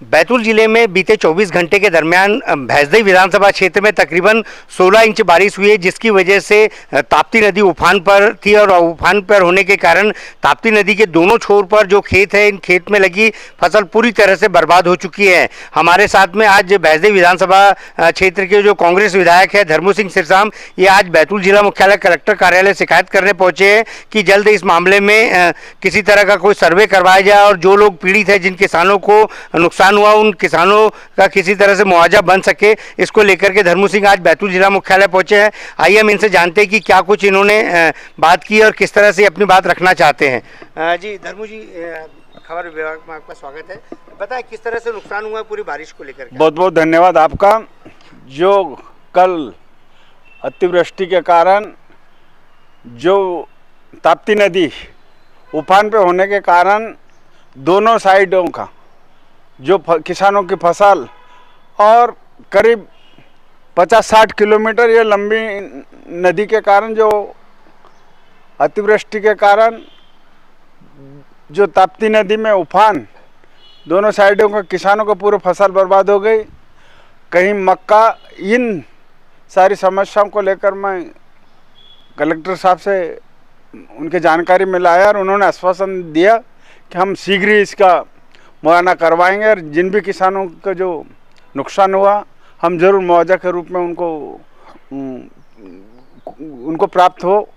बैतूल जिले में बीते 24 घंटे के दरमियान भैंसदेई विधानसभा क्षेत्र में तकरीबन 16 इंच बारिश हुई है, जिसकी वजह से ताप्ती नदी उफान पर थी और उफान पर होने के कारण ताप्ती नदी के दोनों छोर पर जो खेत है, इन खेत में लगी फसल पूरी तरह से बर्बाद हो चुकी है। हमारे साथ में आज भैंसदेई विधानसभा क्षेत्र के जो कांग्रेस विधायक है धर्मू सिंह सिरसाम, ये आज बैतूल जिला मुख्यालय कलेक्टर कार्यालय शिकायत करने पहुंचे हैं कि जल्द इस मामले में किसी तरह का कोई सर्वे करवाया जाए और जो लोग पीड़ित है, जिन किसानों को नुकसान हुआ, उन किसानों का किसी तरह से मुआवजा बन सके। इसको लेकर के धर्मू सिंह आज बैतूल जिला मुख्यालय पहुंचे हैं। आइए हम इनसे जानते हैं कि क्या कुछ इन्होंने बात की और किस तरह से अपनी बात रखना चाहते हैं। जी धर्मू जी, खबर विभाग में आपका स्वागत है। बताएं किस तरह से नुकसान हुआ पूरी बारिश को लेकर। बहुत बहुत धन्यवाद आपका। जो कल अतिवृष्टि के कारण जो ताप्ती नदी उफान पे होने के कारण दोनों साइडों का जो किसानों की फसल और करीब 50-60 किलोमीटर ये लंबी नदी के कारण जो अतिवृष्टि के कारण जो ताप्ती नदी में उफान, दोनों साइडों का किसानों का पूरी फसल बर्बाद हो गई। कहीं मक्का, इन सारी समस्याओं को लेकर मैं कलेक्टर साहब से उनके जानकारी में लाया और उन्होंने आश्वासन दिया कि हम शीघ्र ही इसका मुआयना करवाएंगे और जिन भी किसानों का जो नुकसान हुआ हम जरूर मुआवजा के रूप में उनको प्राप्त हो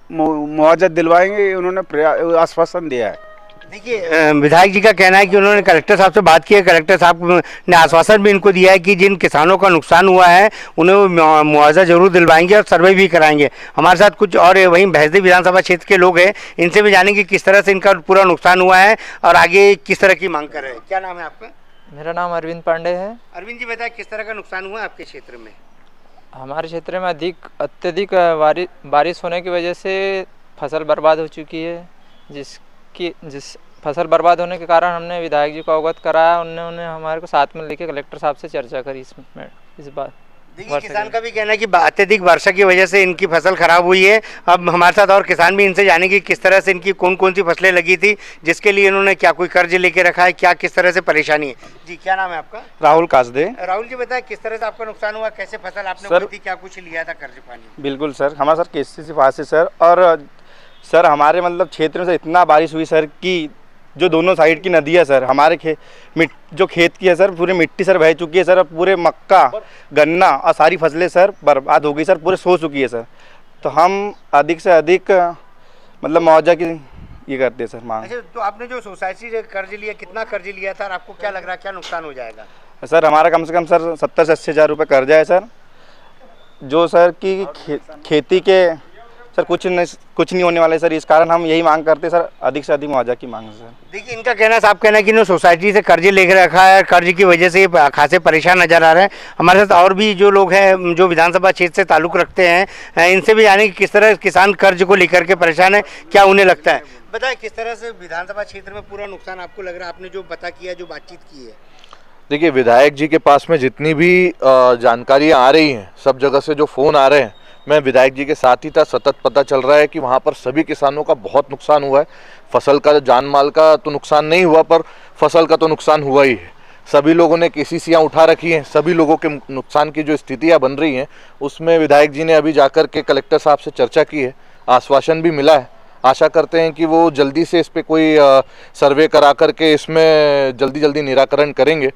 मुआवजा दिलवाएंगे, उन्होंने आश्वासन दिया है। देखिए, विधायक जी का कहना है कि उन्होंने कलेक्टर साहब से बात की है, कलेक्टर साहब ने आश्वासन भी इनको दिया है कि जिन किसानों का नुकसान हुआ है उन्हें वो मुआवजा जरूर दिलवाएंगे और सर्वे भी कराएंगे। हमारे साथ कुछ और वहीं भैंसदेई विधानसभा क्षेत्र के लोग हैं, इनसे भी जानेंगे किस तरह से इनका पूरा नुकसान हुआ है और आगे किस तरह की मांग कर रहे हैं। क्या नाम है आपका? मेरा नाम अरविंद पांडे है। अरविंद जी, बताए किस तरह का नुकसान हुआ आपके क्षेत्र में? हमारे क्षेत्र में अत्यधिक बारिश होने की वजह से फसल बर्बाद हो चुकी है, जिस फसल बर्बाद होने के कारण हमने विधायक जी को अवगत कराया। उन्होंने हमारे को साथ में लेके कलेक्टर साहब से चर्चा करी इस बात। देखिए, किसान का भी कहना है कि अत्यधिक वर्षा की वजह से इनकी फसल खराब हुई है। अब हमारे साथ और किसान भी, इनसे जानेंगे किस तरह से इनकी कौन कौन सी फसलें लगी थी, जिसके लिए इन्होंने क्या कोई कर्ज लेके रखा है, क्या किस तरह से परेशानी है। जी, क्या नाम है आपका? राहुल कासदे। राहुल जी, बताए किस तरह से आपका नुकसान हुआ, कैसे फसल आपने बोई थी, क्या कुछ लिया था कर्ज पानी? बिल्कुल सर, हमारा सर केसीसी पास है सर, और सर हमारे मतलब क्षेत्र में से इतना बारिश हुई सर कि जो दोनों साइड की नदी है सर, हमारे जो खेत की है सर, पूरी मिट्टी सर बह चुकी है सर, पूरे मक्का, गन्ना और सारी फसलें सर बर्बाद हो गई सर, पूरे सो चुकी है सर। तो हम अधिक से अधिक मतलब मुआवजा की ये करते हैं सर मांग। अच्छा, तो आपने जो सोसाइटी से कर्ज लिया, कितना कर्ज लिया था और आपको क्या लग रहा है क्या नुकसान हो जाएगा? सर हमारा कम से कम सर 70 से 80 हज़ार रुपये कर्जा है सर, जो सर की खेती के सर कुछ नहीं होने वाला है सर। इस कारण हम यही मांग करते हैं सर, अधिक से अधिक मुआवजा की मांग है सर। देखिए, इनका कहना, साहब कहना है कि इन्होंने सोसाइटी से कर्ज लेकर रखा है, कर्ज की वजह से ये खासे परेशान नजर आ रहे हैं। हमारे साथ और भी जो लोग हैं जो विधानसभा क्षेत्र से ताल्लुक़ रखते हैं, इनसे भी जाने कि किस तरह किसान कर्ज को लेकर के परेशान है, क्या उन्हें लगता है। बताए किस तरह से विधानसभा क्षेत्र में पूरा नुकसान आपको लग रहा है, आपने जो पता किया, जो बातचीत की है? देखिए, विधायक जी के पास में जितनी भी जानकारियाँ आ रही हैं, सब जगह से जो फ़ोन आ रहे हैं, मैं विधायक जी के साथ ही था, सतत पता चल रहा है कि वहाँ पर सभी किसानों का बहुत नुकसान हुआ है। फसल का, जान माल का तो नुकसान नहीं हुआ, पर फसल का तो नुकसान हुआ ही है। सभी लोगों ने केसीसीयाँ उठा रखी हैं, सभी लोगों के नुकसान की जो स्थितियाँ बन रही हैं, उसमें विधायक जी ने अभी जाकर के कलेक्टर साहब से चर्चा की है, आश्वासन भी मिला है। आशा करते हैं कि वो जल्दी से इस पर कोई सर्वे करा करके इसमें जल्दी निराकरण करेंगे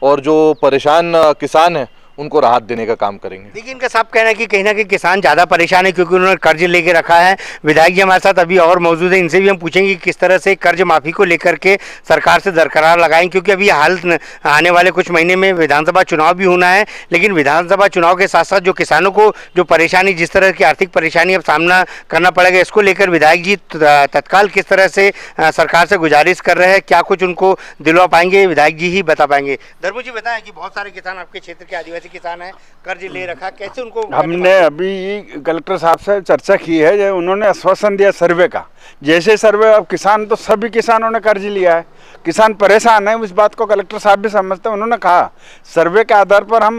और जो परेशान किसान हैं उनको राहत देने का काम करेंगे। देखिए, इनका साफ कहना है कि कहीं ना कहीं किसान ज़्यादा परेशान है क्योंकि उन्होंने कर्ज लेके रखा है। विधायक जी हमारे साथ अभी और मौजूद है, इनसे भी हम पूछेंगे कि किस तरह से कर्ज माफ़ी को लेकर के सरकार से दरकरार लगाएं, क्योंकि अभी हाल आने वाले कुछ महीने में विधानसभा चुनाव भी होना है। लेकिन विधानसभा चुनाव के साथ साथ जो किसानों को जो परेशानी, जिस तरह की आर्थिक परेशानी अब सामना करना पड़ेगा, इसको लेकर विधायक जी तत्काल किस तरह से सरकार से गुजारिश कर रहे हैं, क्या कुछ उनको दिलवा पाएंगे, विधायक जी ही बता पाएंगे। धर्मू जी, बताएं कि बहुत सारे किसान आपके क्षेत्र के आदिवासी ऐसे किसान हैं कर्ज ले रखा, कैसे उनको हमने अभी कलेक्टर साहब से चर्चा की है, जो उन्होंने आश्वासन दिया सर्वे का। जैसे सर्वे, अब किसान तो सभी किसानों ने कर्ज लिया है, किसान परेशान है, उस बात को कलेक्टर साहब भी समझते हैं। उन्होंने कहा सर्वे के आधार पर हम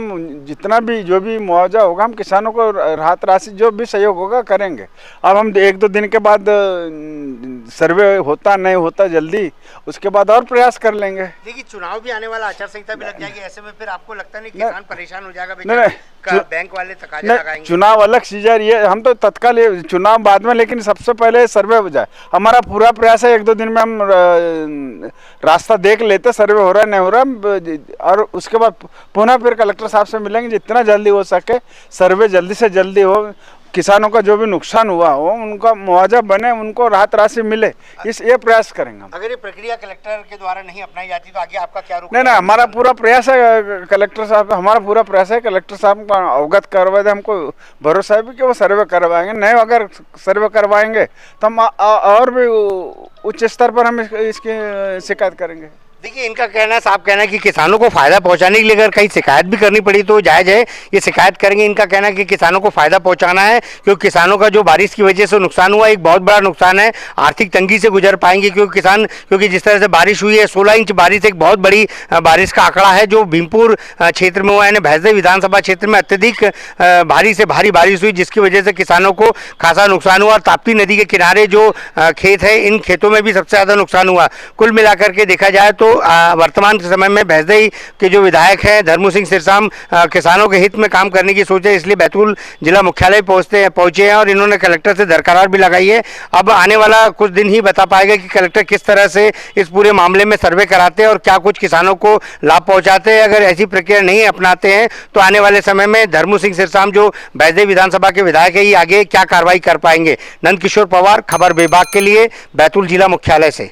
जितना भी जो भी मुआवजा होगा हम किसानों को राहत राशि जो भी सहयोग होगा करेंगे। अब हम 1-2 दिन के बाद सर्वे होता नहीं होता जल्दी, उसके बाद और प्रयास कर लेंगे। देखिए चुनाव भी आने वाला, आचार संहिता भी लग जाएगी, ऐसे में फिर आपको लगता नहीं किसान परेशान हो जाएगा? नहीं, बैंक वाले तकाजा लगाएंगे। चुनाव अलग चीज है, ये हम तो तत्काल चुनाव बाद में, लेकिन सबसे पहले सर्वे हो जाए। हमारा पूरा प्रयास है 1-2 दिन में हम रास्ता देख लेते, सर्वे हो रहा है नहीं हो रहा, और उसके बाद पुनः फिर कलेक्टर साहब से मिलेंगे। जितना जल्दी हो सके सर्वे जल्दी से जल्दी हो, किसानों का जो भी नुकसान हुआ हो उनका मुआवजा बने, उनको राहत राशि मिले, ये प्रयास करेंगे हम। अगर ये प्रक्रिया कलेक्टर के द्वारा नहीं अपनाई जाती तो आगे आपका क्या रुख? नहीं, हमारा पूरा प्रयास है कलेक्टर साहब, हमारा पूरा प्रयास है कलेक्टर साहब को अवगत करवा दे। हमको भरोसा है भी कि वो सर्वे करवाएंगे। नहीं, अगर सर्वे करवाएंगे तो हम और भी उच्च स्तर पर हम इसकी शिकायत करेंगे। देखिए इनका कहना है, साफ कहना है कि किसानों को फायदा पहुंचाने के लिए अगर कहीं शिकायत भी करनी पड़ी तो जायज़ है, ये शिकायत करेंगे। इनका कहना है कि किसानों को फायदा पहुंचाना है, क्योंकि किसानों का जो बारिश की वजह से नुकसान हुआ एक बहुत बड़ा नुकसान है, आर्थिक तंगी से गुजर पाएंगे। क्योंकि जिस तरह से बारिश हुई है, 16 इंच बारिश एक बहुत बड़ी बारिश का आंकड़ा है जो भीमपुर क्षेत्र में हुआ है। भैंसदेव विधानसभा क्षेत्र में अत्यधिक भारी से भारी बारिश हुई, जिसकी वजह से किसानों को खासा नुकसान हुआ। ताप्ती नदी के किनारे जो खेत है, इन खेतों में भी सबसे ज़्यादा नुकसान हुआ। कुल मिलाकर के देखा जाए तो वर्तमान के समय में भैंसदेव के जो विधायक हैं धर्मू सिंह सिरसाम किसानों के हित में काम करने की सोच है, इसलिए बैतूल जिला मुख्यालय पहुंचे हैं और इन्होंने कलेक्टर से दरकार भी लगाई है। अब आने वाला कुछ दिन ही बता पाएगा कि कलेक्टर किस तरह से इस पूरे मामले में सर्वे कराते हैं और क्या कुछ किसानों को लाभ पहुंचाते हैं। अगर ऐसी प्रक्रिया नहीं अपनाते हैं तो आने वाले समय में धर्मू सिंह सिरसाम जो भैंसदेव विधानसभा के विधायक है, ये आगे क्या कार्रवाई कर पाएंगे। नंद किशोर पवार, खबर विभाग के लिए, बैतूल जिला मुख्यालय से।